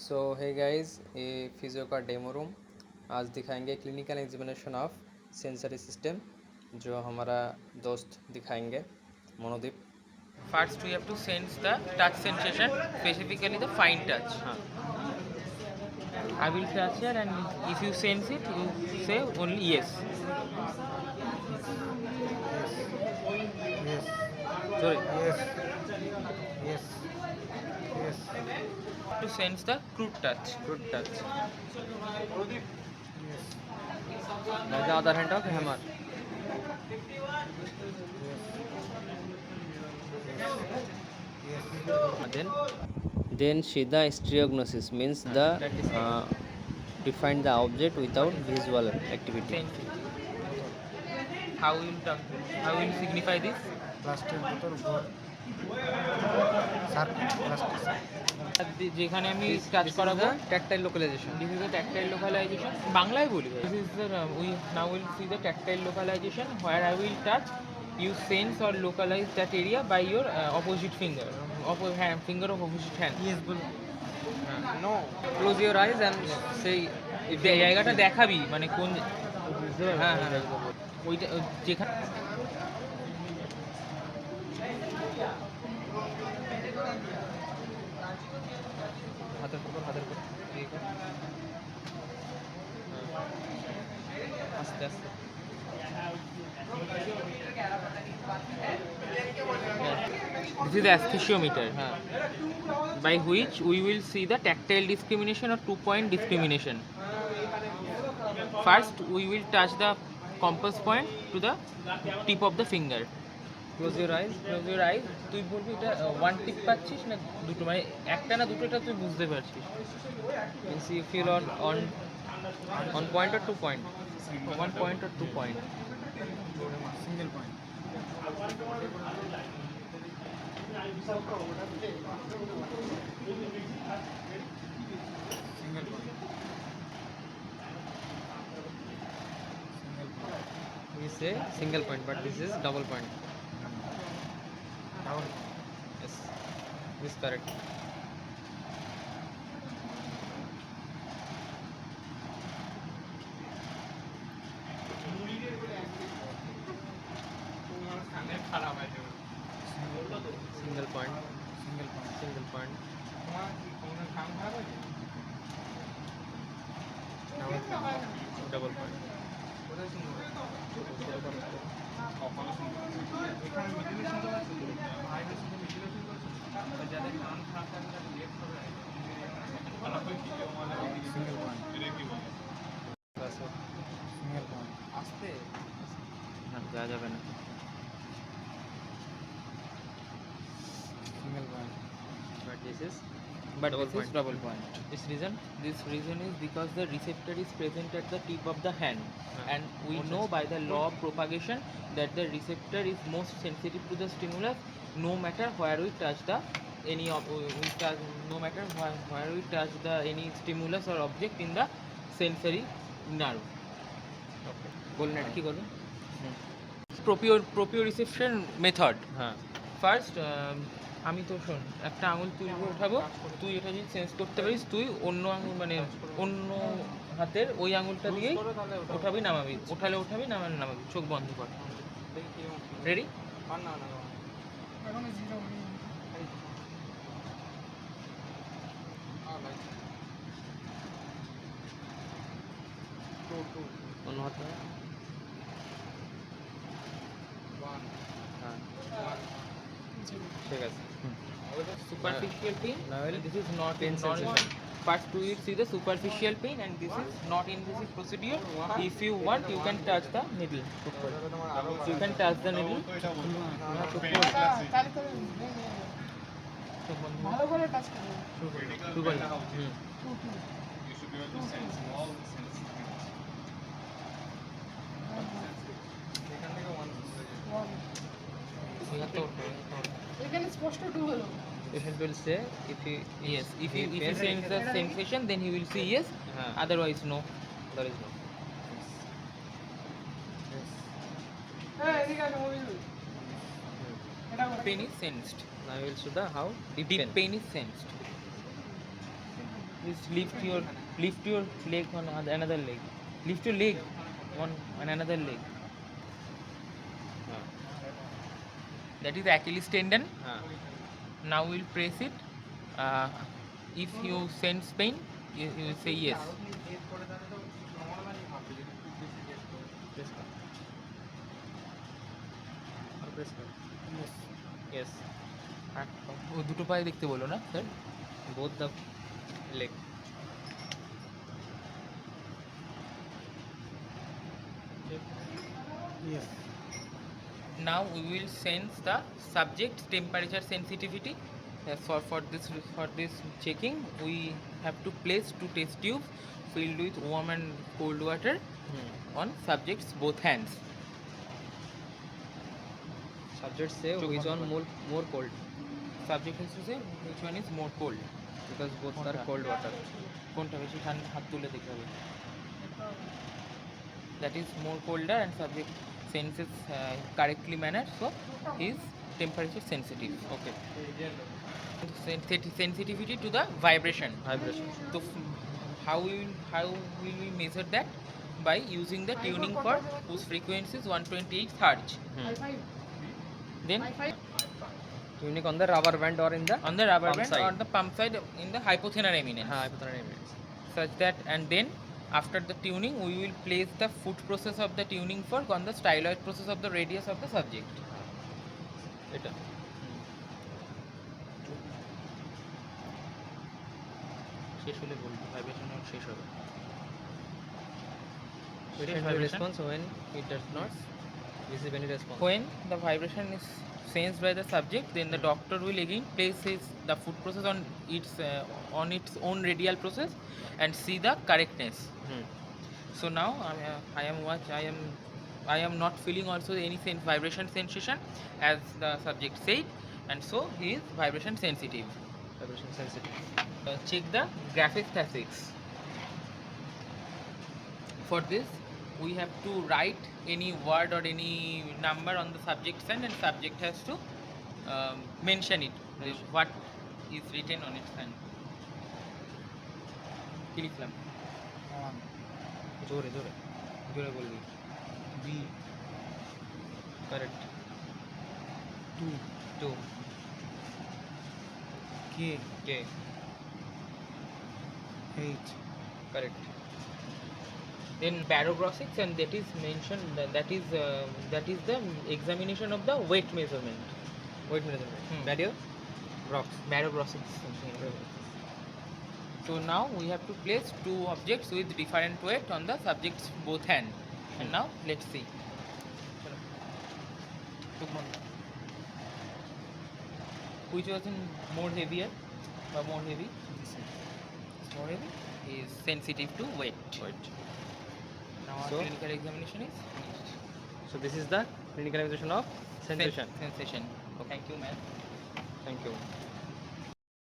सो hey guys, ये physio का demo room. आज दिखाएंगे clinical examination of sensory system, जो हमारा दोस्त दिखाएंगे मनोदीप। First, we have to sense the touch sensation, specifically the fine touch. हाँ, I will touch here, and if you sense it, you say only yes. Yes, sorry, yes, yes, yes, To sense the crude touch. Good touch. yes, Like the other hand of hammer. Then Shida stereognosis means the That is define the object without visual activity. sense it. How will signify this? প্লাস্টের ভিতর উপর circuit plastic যেখানে আমি touch করাবো, Tactile localization. this is the tactile localization. বাংলায় বলি, this is the we now will see the tactile localization where I will touch. You sense or localize that area by your opposite finger, finger of opposite hand. Yes ball No, close your eyes and say if এই জায়গাটা দেখাবি, মানে কোন হ্যাঁ হ্যাঁ ওইটা যেখানে হাতের উপর ইয়ে কর। আস্তে আস্তে this is the asthesiometer, হ্যাঁ by which we will see the tactile discrimination or 2-point discrimination. First, we will touch the compass point to the tip of the finger. Close your eyes. Close your eyes. তুই বলবি এটা one টিপ পাচ্ছিস না দুটো, মানে একটা না দুটো, এটা তুই বুঝতে পারছিস। Means you feel on point or 2 point. 1 point or 2 point. Single point single point We say single point, but this is double point. Double Yes, this is correct. Single point, single point single point. Double point. Single point That's it. Single point আস্তে না যা যাবে না। Single point But this is But double this point. is double point. This reason? This reason is because the receptor is present at the tip of the hand, Yeah. and we know by the law of propagation that the receptor is most sensitive to the stimulus, no matter where we touch the any of we touch, no matter where we touch the any stimulus or object in the sensory nerve. Okay. বলুন এটা কি করবেন? Proprioception method. হ্যাঁ first আমি তো শোন, একটা আঙুল তুলবো উঠাবো, তুই এটা যদি সেন্স করতে পারিস, তুই অন্য আঙুল মানে অন্য হাতের ওই আঙুলটা দিয়েই ওঠাবি নামাবি, ওঠাবি নামাবি, চোখ বন্ধ কর। রেডি? অন্য হাতে হ্যাঁ ঠিক আছে। Superficial pain. Now This is not pain sensation. First, we will see the superficial pain, and this is not invasive procedure. If you want, you can touch the needle. You can touch the needle. চোখ বন্ধ কর। ভালো করে touch করো শুরু করলাম। এই হাতটা ওঠো, এই হাতটা ওঠো। এখানে স্পষ্ট টু হলো Patient will say if he Yes, if you sense the sensation, then he will say yes. হ্যাঁ Otherwise, no. there is no. হ্যাঁ এদিকে আসো মোবাইল এটা Pain is sensed. Now we will show the how deep Deep pain. pain is sensed. Just lift your leg on another leg. Lift your leg on another leg. That is Achilles tendon. Now we'll press it. Uh, if you sense pain, you will say yes. Yes. আর ও দুটো পায়ে দেখতে বলো না sir? Both the leg. Yes. Now we will sense the subject's temperature sensitivity. For this checking, we have to place 2 test tubes filled with warm and cold water on subject's both hands. Subject say So which what- one more cold Subject has to say which one is more cold. because both are কোনটা? cold water. কোনটা বেশি ঠান্ডা হাত তুলে দেখতে হবে। That is more colder and subject senses correctly manner, so is temperature sensitive. Okay. Sensitivity to the vibration. Vibration. So how will we measure that? By using the tuning fork whose frequency is 128 Hz. High five. Then High five. Tuning on the rubber band or in the on the rubber pump band side. or the pump side in the hypothenar eminence. hypothalamus eminence. Such that, and then after the tuning we will place the foot process of the tuning fork on the styloid process of the radius of the subject. এটা শেষ হলে বলবো vibration শেষ হবে। patient vibration. response when it does not receive any response. When the vibration is sensed by the subject, then the doctor will again place the foot process on its own radial process and see the correctness. So now I am not feeling also any vibration sensation as the subject said, and so he is vibration sensitive. Vibration sensitive. Check the graphic statistics. For this, we have to write any word or any number on the subject's hand, and subject has to mention it, what is written on its hand. কি লিখলাম? One. জোরে জোরে জোরে বলবি। B. correct. 2. 2 K. K H. correct. Then barogrossics, and that is mentioned, that is the examination of the weight measurement. Weight measurement. Barrier Rocks. barogrossics something like that. So now we have to place 2 objects with different weight on the subject's both hand, and now let's see. Which was more heavier or more heavy? More heavy is sensitive to weight. Now our So- clinical examination is finished. So this is the clinical examination of sensation. Sensation. Thank you, ma'am. Thank you.